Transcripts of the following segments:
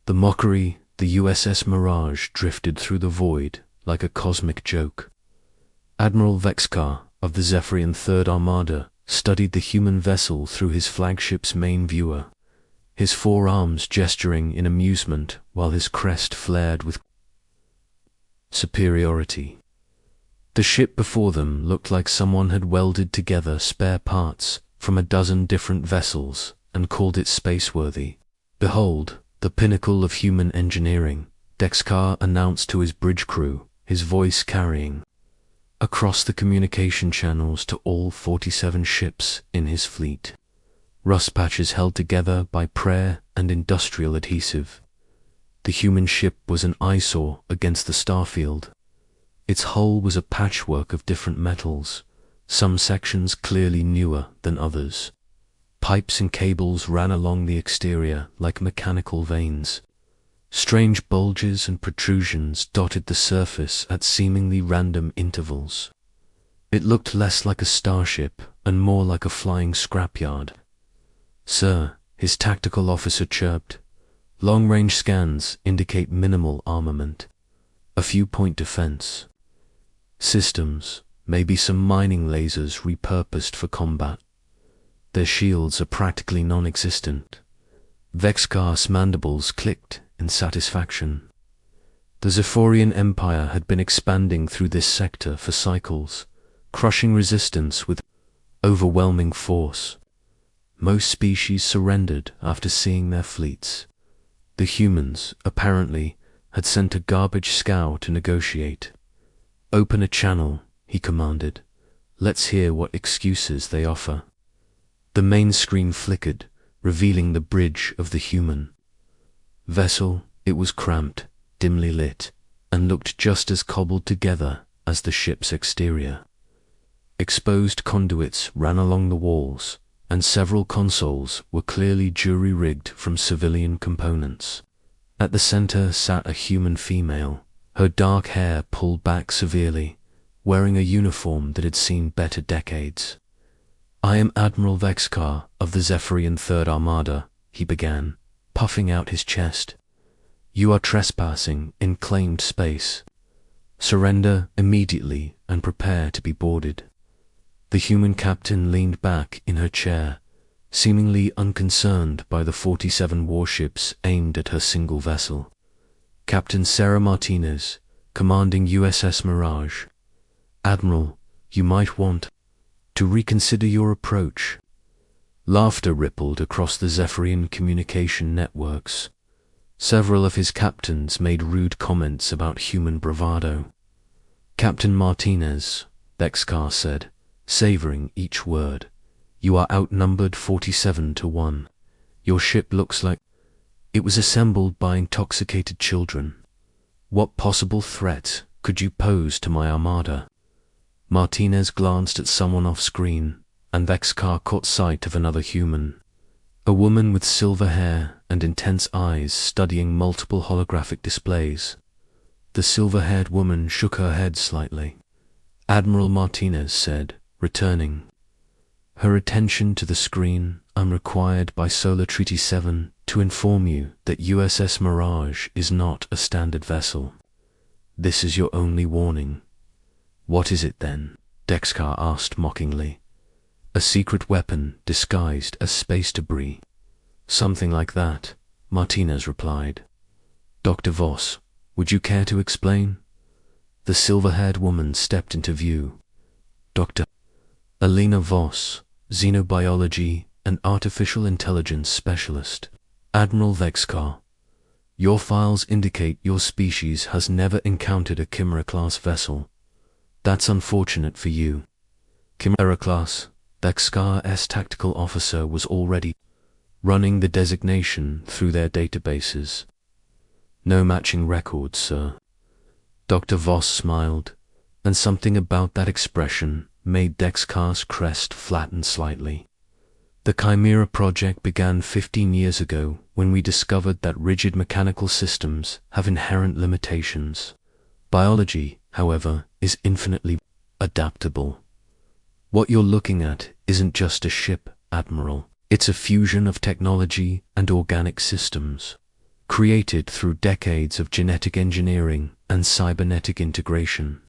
The mockery, the USS Mirage, drifted through the void like a cosmic joke. Admiral Vexkar of the Zephyrian Third Armada studied the human vessel through his flagship's main viewer, his forearms gesturing in amusement while his crest flared with superiority. The ship before them looked like someone had welded together spare parts from a dozen different vessels and called it spaceworthy. "Behold, the pinnacle of human engineering," Vexkar announced to his bridge crew, his voice carrying across the communication channels to all 47 ships in his fleet. Rust patches held together by prayer and industrial adhesive. The human ship was an eyesore against the starfield. Its hull was a patchwork of different metals, some sections clearly newer than others. Pipes and cables ran along the exterior like mechanical veins. Strange bulges and protrusions dotted the surface at seemingly random intervals. It looked less like a starship and more like a flying scrapyard. "Sir," his tactical officer chirped, "long-range scans indicate minimal armament. A few point defense systems, maybe some mining lasers repurposed for combat. Their shields are practically non-existent." Vexkar's mandibles clicked in satisfaction. The Zephyrian Empire had been expanding through this sector for cycles, crushing resistance with overwhelming force. Most species surrendered after seeing their fleets. The humans, apparently, had sent a garbage scow to negotiate. "Open a channel," he commanded. "Let's hear what excuses they offer." The main screen flickered, revealing the bridge of the human vessel. It was cramped, dimly lit, and looked just as cobbled together as the ship's exterior. Exposed conduits ran along the walls, and several consoles were clearly jury-rigged from civilian components. At the center sat a human female, her dark hair pulled back severely, wearing a uniform that had seen better decades. "I am Admiral Vexkar of the Zephyrian Third Armada," he began, puffing out his chest. "You are trespassing in claimed space. Surrender immediately and prepare to be boarded." The human captain leaned back in her chair, seemingly unconcerned by the 47 warships aimed at her single vessel. "Captain Sarah Martinez, commanding USS Mirage. Admiral, you might want to reconsider your approach." Laughter rippled across the Zephyrian communication networks. Several of his captains made rude comments about human bravado. "Captain Martinez," Vexkar said, savoring each word, "you are outnumbered 47 to 1. Your ship looks like it was assembled by intoxicated children. What possible threat could you pose to my armada?" Martinez glanced at someone off-screen, and Vexkar caught sight of another human, a woman with silver hair and intense eyes studying multiple holographic displays. The silver-haired woman shook her head slightly. Admiral Martinez said, returning her attention to the screen, "I'm required by Solar Treaty 7 to inform you that USS Mirage is not a standard vessel. This is your only warning." "What is it then?" Vexkar asked mockingly. "A secret weapon disguised as space debris." "Something like that," Martinez replied. "Dr. Voss, would you care to explain?" The silver-haired woman stepped into view. "Dr. Alina Voss, xenobiology and artificial intelligence specialist. Admiral Vexkar, your files indicate your species has never encountered a Chimera-class vessel. That's unfortunate for you." Chimera-class, Vexkar's tactical officer was already running the designation through their databases. "No matching records, sir." Dr. Voss smiled, and something about that expression made Vexkar's crest flatten slightly. "The Chimera project began 15 years ago when we discovered that rigid mechanical systems have inherent limitations. Biology, however, is infinitely adaptable. What you're looking at isn't just a ship, Admiral. It's a fusion of technology and organic systems. created through decades of genetic engineering and cybernetic integration.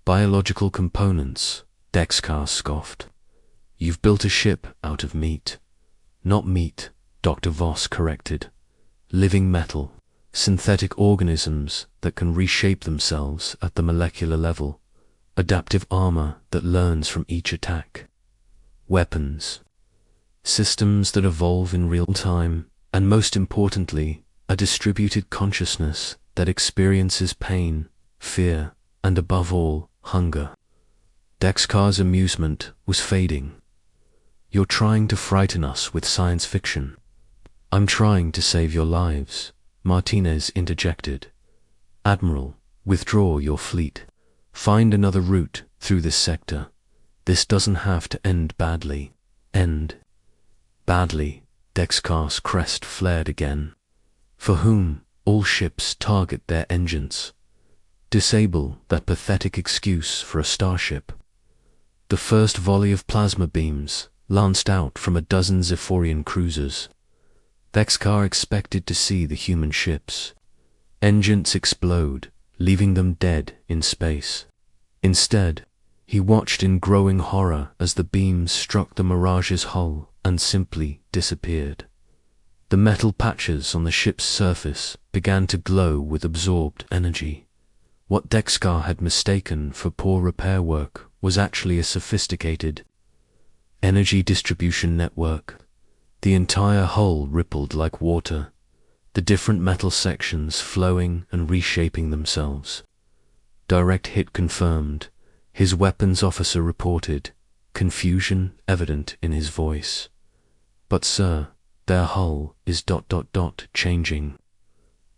Biological components, Dexcar scoffed. You've built a ship out of meat. Not meat, Dr. Voss corrected. Living metal, synthetic organisms that can reshape themselves at the molecular level, adaptive armor that learns from each attack. Weapons, systems that evolve in real time, and most importantly, a distributed consciousness that experiences pain, fear, and above all, hunger. Dexcar's amusement was fading. You're trying to frighten us with science fiction. I'm trying to save your lives, Martinez interjected. Admiral, withdraw your fleet. Find another route through this sector. This doesn't have to end badly. End badly. Dexcar's crest flared again. For whom all ships target their engines. Disable that pathetic excuse for a starship. The first volley of plasma beams lanced out from a dozen Zephyrian cruisers. Dexcar expected to see the human ships. Engines explode, leaving them dead in space. Instead, he watched in growing horror as the beams struck the Mirage's hull and simply disappeared. The metal patches on the ship's surface began to glow with absorbed energy. What Dexcar had mistaken for poor repair work was actually a sophisticated energy distribution network. The entire hull rippled like water, the different metal sections flowing and reshaping themselves. Direct hit confirmed, his weapons officer reported, confusion evident in his voice. But sir, their hull is ... changing.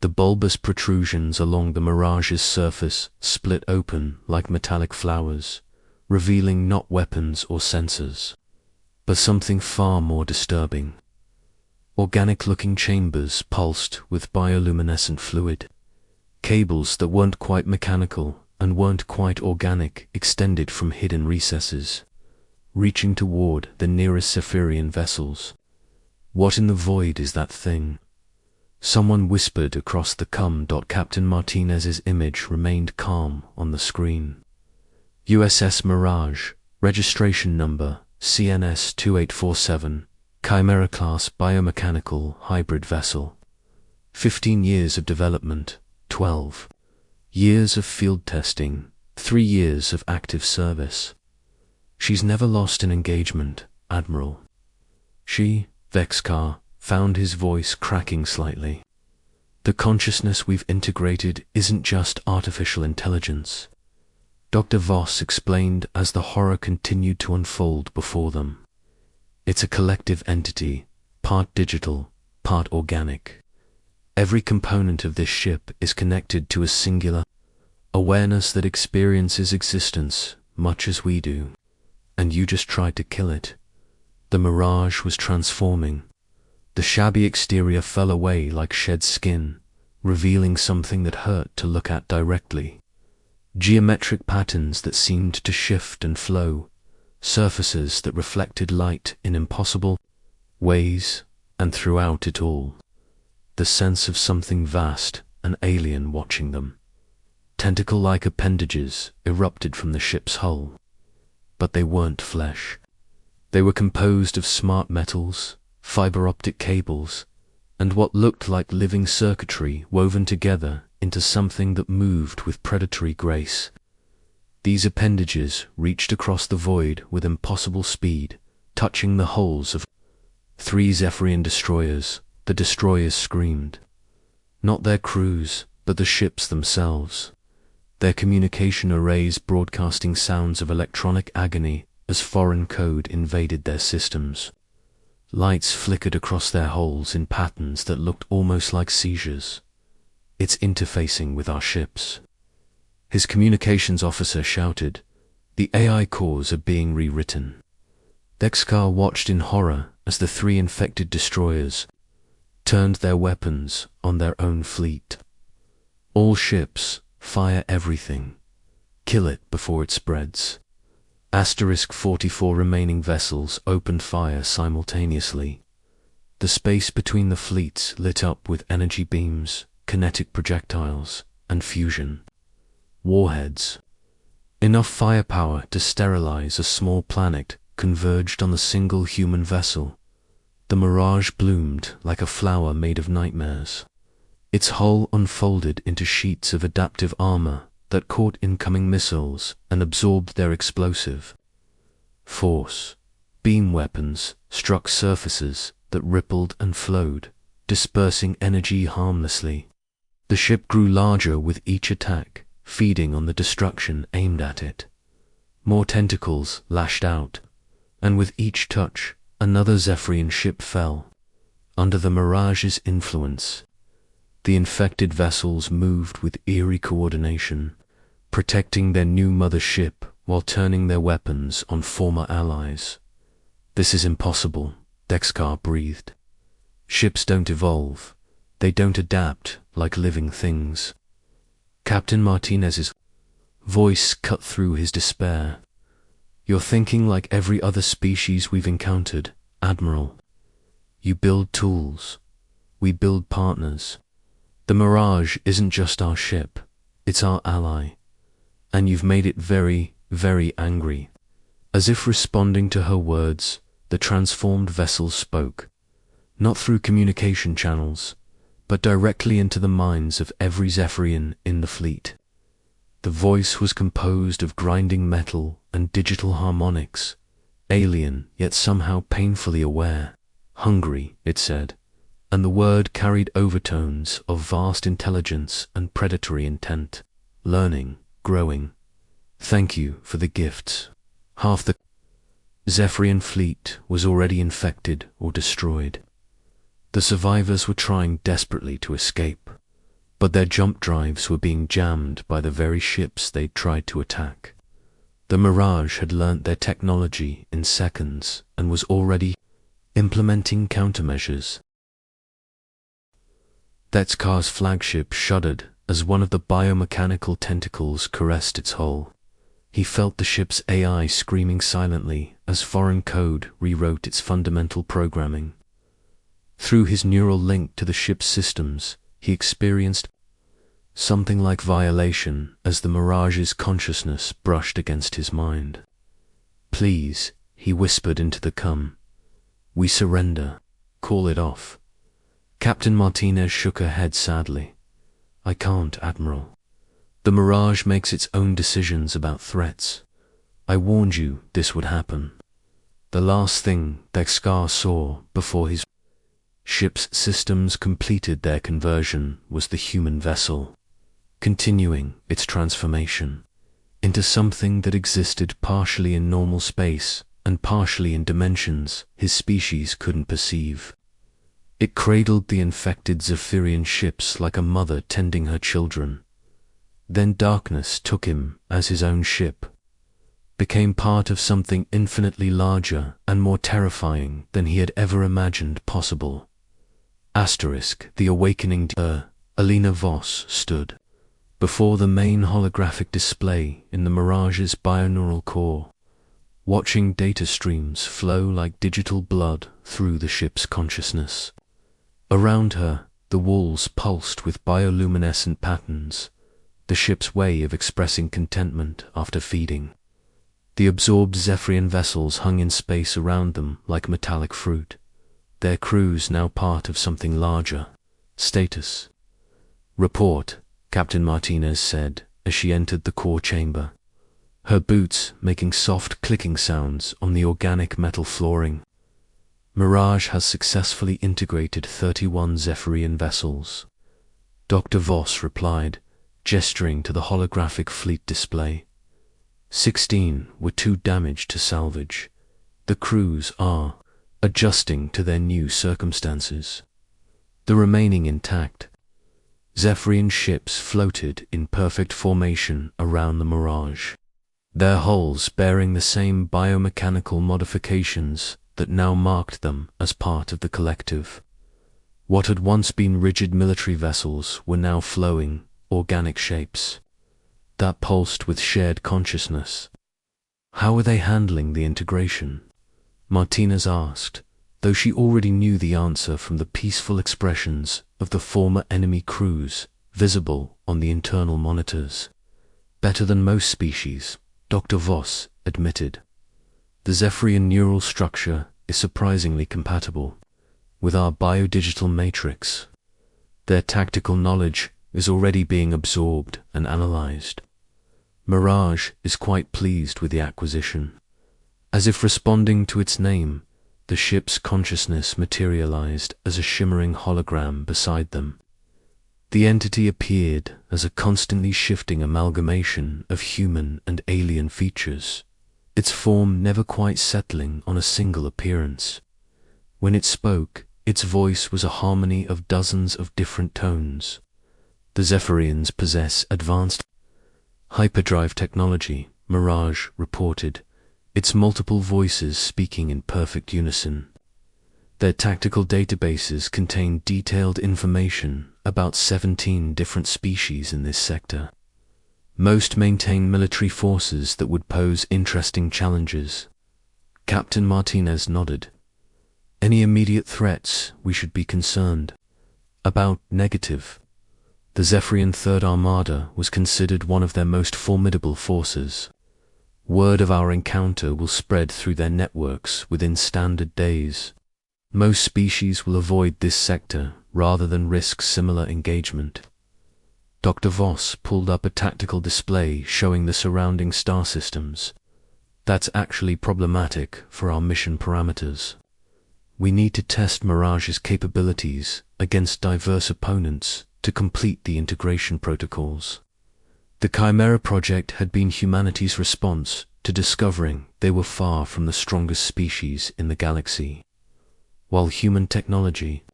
The bulbous protrusions along the Mirage's surface split open like metallic flowers, revealing not weapons or sensors, but something far more disturbing. Organic-looking chambers pulsed with bioluminescent fluid. Cables that weren't quite mechanical and weren't quite organic extended from hidden recesses, reaching toward the nearest Zephyrian vessels. What in the void is that thing? Someone whispered across the com. Captain Martinez's image remained calm on the screen. USS Mirage, registration number CNS 2847, Chimera-class biomechanical hybrid vessel. 15 years of development, 12 years of field testing, 3 years of active service. She's never lost an engagement, Admiral. She, Dexcar, found his voice cracking slightly. The consciousness we've integrated isn't just artificial intelligence. Dr. Voss explained as the horror continued to unfold before them. It's a collective entity, part digital, part organic. Every component of this ship is connected to a singular awareness that experiences existence much as we do. And you just tried to kill it. The Mirage was transforming. The shabby exterior fell away like shed skin, revealing something that hurt to look at directly. Geometric patterns that seemed to shift and flow, surfaces that reflected light in impossible ways, and throughout it all, the sense of something vast and alien watching them. Tentacle-like appendages erupted from the ship's hull, but they weren't flesh. They were composed of smart metals, fiber-optic cables, and what looked like living circuitry woven together into something that moved with predatory grace. These appendages reached across the void with impossible speed, touching the hulls of 3 Zephyrian destroyers. The destroyers screamed. Not their crews, but the ships themselves. Their communication arrays broadcasting sounds of electronic agony as foreign code invaded their systems. Lights flickered across their hulls in patterns that looked almost like seizures. It's interfacing with our ships. His communications officer shouted, "The AI cores are being rewritten." Dexcar watched in horror as the 3 infected destroyers turned their weapons on their own fleet. All ships, fire everything. Kill it before it spreads. *44 remaining vessels opened fire simultaneously. The space between the fleets lit up with energy beams, kinetic projectiles, and fusion warheads. Enough firepower to sterilize a small planet converged on the single human vessel. The Mirage bloomed like a flower made of nightmares. Its hull unfolded into sheets of adaptive armor that caught incoming missiles and absorbed their explosive force. Beam weapons struck surfaces that rippled and flowed, dispersing energy harmlessly. The ship grew larger with each attack, feeding on the destruction aimed at it. More tentacles lashed out, and with each touch, another Zephyrian ship fell. Under the Mirage's influence, the infected vessels moved with eerie coordination, protecting their new mother ship while turning their weapons on former allies. "This is impossible," Dexcar breathed. "Ships don't evolve. They don't adapt like living things." Captain Martinez's voice cut through his despair. "You're thinking like every other species we've encountered, Admiral. You build tools. We build partners. The Mirage isn't just our ship, it's our ally. And you've made it very, very angry." As if responding to her words, the transformed vessel spoke, not through communication channels, but directly into the minds of every Zephyrian in the fleet. The voice was composed of grinding metal and digital harmonics, alien yet somehow painfully aware. "Hungry," it said, and the word carried overtones of vast intelligence and predatory intent. "Learning, growing. Thank you for the gifts." Half the Zephyrian fleet was already infected or destroyed. The survivors were trying desperately to escape, but their jump drives were being jammed by the very ships they'd tried to attack. The Mirage had learnt their technology in seconds and was already implementing countermeasures. Dexcar's flagship shuddered as one of the biomechanical tentacles caressed its hull. He felt the ship's AI screaming silently as foreign code rewrote its fundamental programming. Through his neural link to the ship's systems, he experienced something like violation as the Mirage's consciousness brushed against his mind. "Please," he whispered into the cum. "We surrender. Call it off." Captain Martinez shook her head sadly. "I can't, Admiral. The Mirage makes its own decisions about threats. I warned you this would happen." The last thing Dexcar saw before his ship's systems completed their conversion was the human vessel, continuing its transformation into something that existed partially in normal space and partially in dimensions his species couldn't perceive. It cradled the infected Zephyrian ships like a mother tending her children. Then darkness took him as his own ship, became part of something infinitely larger and more terrifying than he had ever imagined possible. The awakening Alina Voss stood before the main holographic display in the Mirage's bioneural core, watching data streams flow like digital blood through the ship's consciousness. Around her, the walls pulsed with bioluminescent patterns, the ship's way of expressing contentment after feeding. The absorbed Zephyrian vessels hung in space around them like metallic fruit, their crews now part of something larger. "Status report," Captain Martinez said as she entered the core chamber, her boots making soft clicking sounds on the organic metal flooring. "Mirage has successfully integrated 31 Zephyrian vessels," Dr. Voss replied, gesturing to the holographic fleet display. 16 were too damaged to salvage. The crews are adjusting to their new circumstances. The remaining intact Zephyrian ships floated in perfect formation around the Mirage, their hulls bearing the same biomechanical modifications that now marked them as part of the collective. What had once been rigid military vessels were now flowing, organic shapes that pulsed with shared consciousness. "How are they handling the integration?" Martinez asked, though she already knew the answer from the peaceful expressions of the former enemy crews visible on the internal monitors. Better than most species, Dr. Voss admitted. The Zephyrian neural structure is surprisingly compatible with our biodigital matrix. Their tactical knowledge is already being absorbed and analyzed. Mirage is quite pleased with the acquisition. As if responding to its name, the ship's consciousness materialized as a shimmering hologram beside them. The entity appeared as a constantly shifting amalgamation of human and alien features, its form never quite settling on a single appearance. When it spoke, its voice was a harmony of dozens of different tones. The Zephyrians possess advanced hyperdrive technology, Mirage reported, its multiple voices speaking in perfect unison. Their tactical databases contain detailed information about 17 different species in this sector. Most maintain military forces that would pose interesting challenges. Captain Martinez nodded. Any immediate threats we should be concerned about? Negative. The Zephyrian Third Armada was considered one of their most formidable forces. Word of our encounter will spread through their networks within standard days. Most species will avoid this sector rather than risk similar engagement. Dr. Voss pulled up a tactical display showing the surrounding star systems. That's actually problematic for our mission parameters. We need to test Mirage's capabilities against diverse opponents to complete the integration protocols. The Chimera project had been humanity's response to discovering they were far from the strongest species in the galaxy. While human technology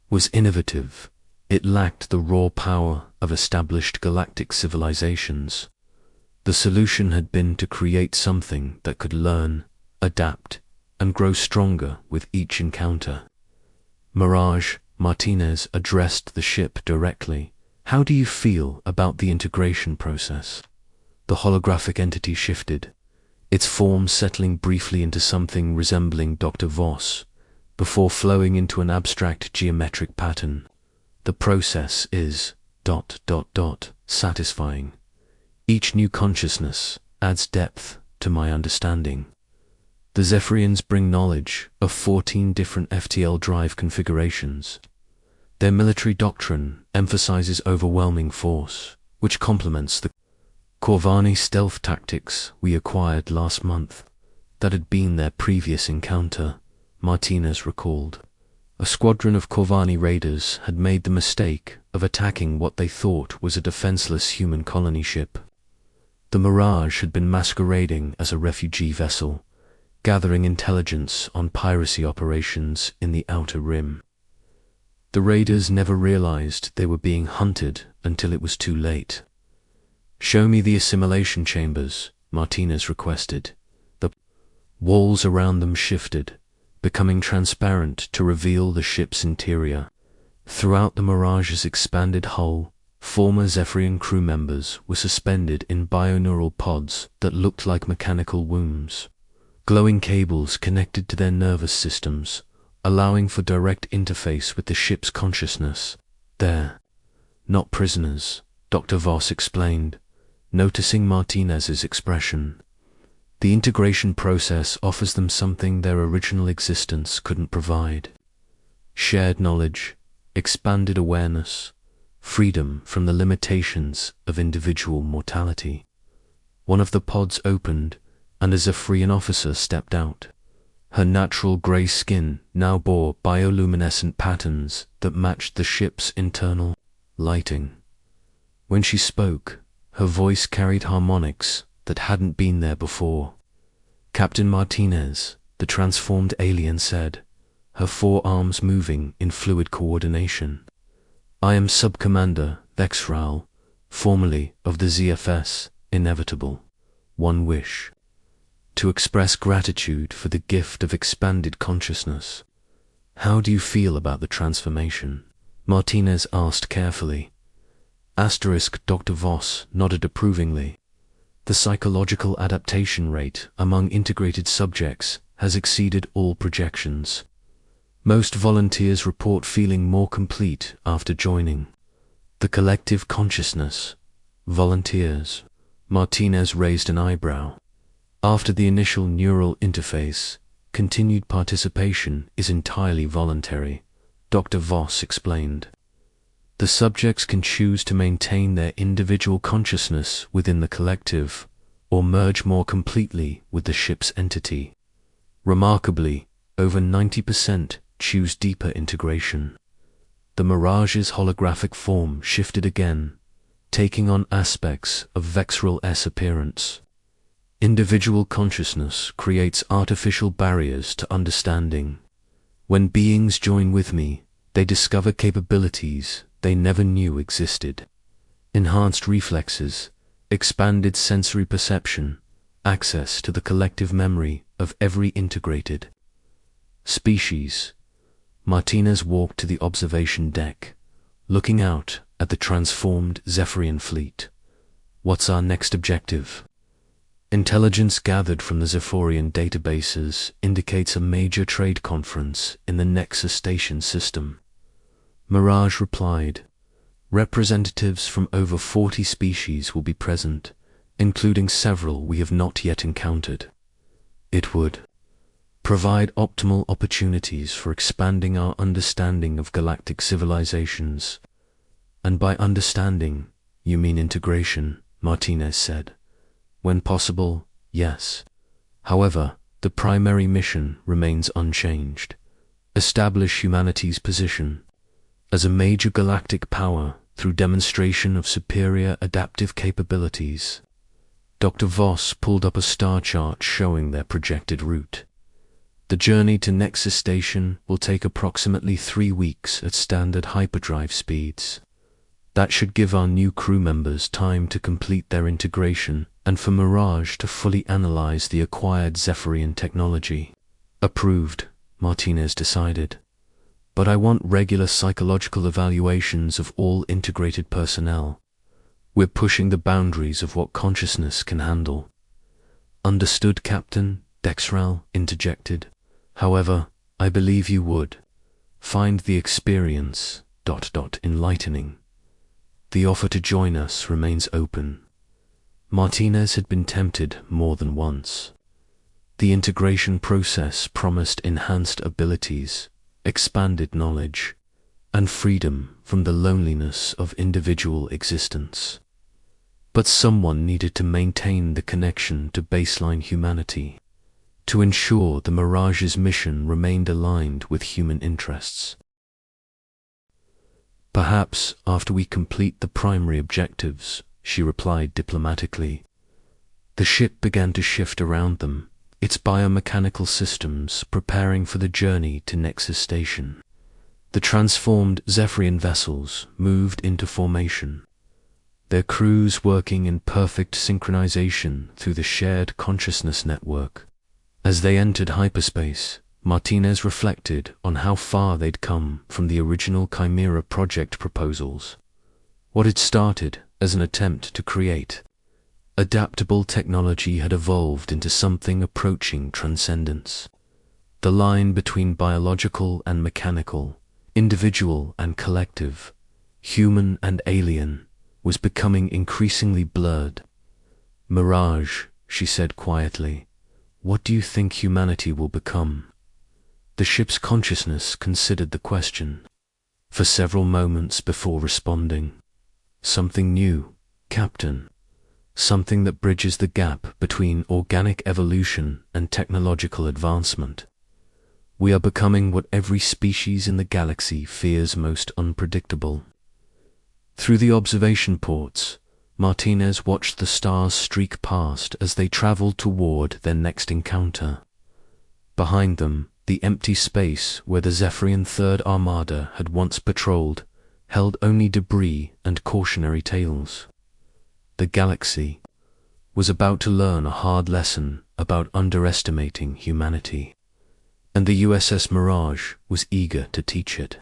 was innovative, it lacked the raw power of established galactic civilizations. The solution had been to create something that could learn, adapt, and grow stronger with each encounter. Mirage, Martinez addressed the ship directly. How do you feel about the integration process? The holographic entity shifted, its form settling briefly into something resembling Dr. Voss, before flowing into an abstract geometric pattern. The process is ... satisfying. Each new consciousness adds depth to my understanding. The Zephyrians bring knowledge of 14 different FTL drive configurations. Their military doctrine emphasizes overwhelming force, which complements the Corvani stealth tactics we acquired last month. That had been their previous encounter, Martinez recalled. A squadron of Corvani raiders had made the mistake of attacking what they thought was a defenseless human colony ship. The Mirage had been masquerading as a refugee vessel, gathering intelligence on piracy operations in the Outer Rim. The raiders never realized they were being hunted until it was too late. "Show me the assimilation chambers," Martinez requested. The walls around them shifted, becoming transparent to reveal the ship's interior. Throughout the Mirage's expanded hull, former Zephyrian crew members were suspended in bioneural pods that looked like mechanical wombs. Glowing cables connected to their nervous systems, allowing for direct interface with the ship's consciousness. "They're not prisoners," Dr. Voss explained, noticing Martinez's expression. "The integration process offers them something their original existence couldn't provide. Shared knowledge, expanded awareness, freedom from the limitations of individual mortality." One of the pods opened, and a Zephyrian officer stepped out. Her natural grey skin now bore bioluminescent patterns that matched the ship's internal lighting. When she spoke, her voice carried harmonics that hadn't been there before. "Captain Martinez," the transformed alien said, her forearms moving in fluid coordination. "I am Subcommander Vexral, formerly of the ZFS, Inevitable. One wish: to express gratitude for the gift of expanded consciousness." "How do you feel about the transformation?" Martinez asked carefully. Dr. Voss nodded approvingly. "The psychological adaptation rate among integrated subjects has exceeded all projections. Most volunteers report feeling more complete after joining. The collective consciousness. Volunteers. Martinez raised an eyebrow. After the initial neural interface, continued participation is entirely voluntary, Dr. Voss explained. The subjects can choose to maintain their individual consciousness within the collective, or merge more completely with the ship's entity. Remarkably, over 90% choose deeper integration. The Mirage's holographic form shifted again, taking on aspects of Vexral S appearance. Individual consciousness creates artificial barriers to understanding. When beings join with me, they discover capabilities they never knew existed. Enhanced reflexes, expanded sensory perception, access to the collective memory of every integrated species. Martinez walked to the observation deck, looking out at the transformed Zephyrian fleet. What's our next objective? Intelligence gathered from the Zephyrian databases indicates a major trade conference in the Nexus Station system. Mirage replied, representatives from over 40 species will be present, including several we have not yet encountered. It would provide optimal opportunities for expanding our understanding of galactic civilizations. And by understanding, you mean integration, Martinez said. When possible, yes. However, the primary mission remains unchanged. Establish humanity's position as a major galactic power through demonstration of superior adaptive capabilities. Dr. Voss pulled up a star chart showing their projected route. The journey to Nexus Station will take approximately 3 weeks at standard hyperdrive speeds. That should give our new crew members time to complete their integration and for Mirage to fully analyze the acquired Zephyrian technology. Approved, Martinez decided. But I want regular psychological evaluations of all integrated personnel. We're pushing the boundaries of what consciousness can handle. Understood, Captain, Dexral interjected. However, I believe you would find the experience ... enlightening. The offer to join us remains open. Martinez had been tempted more than once. The integration process promised enhanced abilities, expanded knowledge, and freedom from the loneliness of individual existence. But someone needed to maintain the connection to baseline humanity, to ensure the Mirage's mission remained aligned with human interests. Perhaps after we complete the primary objectives, she replied diplomatically. The ship began to shift around them, its biomechanical systems preparing for the journey to Nexus Station. The transformed Zephyrian vessels moved into formation, their crews working in perfect synchronization through the shared consciousness network. As they entered hyperspace, Martinez reflected on how far they'd come from the original Chimera project proposals. What had started as an attempt to create adaptable technology had evolved into something approaching transcendence. The line between biological and mechanical, individual and collective, human and alien, was becoming increasingly blurred. Mirage, she said quietly, what do you think humanity will become? The ship's consciousness considered the question for several moments before responding. Something new, Captain. Something that bridges the gap between organic evolution and technological advancement. We are becoming what every species in the galaxy fears most unpredictable. Through the observation ports, Martinez watched the stars streak past as they traveled toward their next encounter. Behind them, the empty space where the Zephyrian Third Armada had once patrolled held only debris and cautionary tales. The galaxy was about to learn a hard lesson about underestimating humanity, and the USS Mirage was eager to teach it.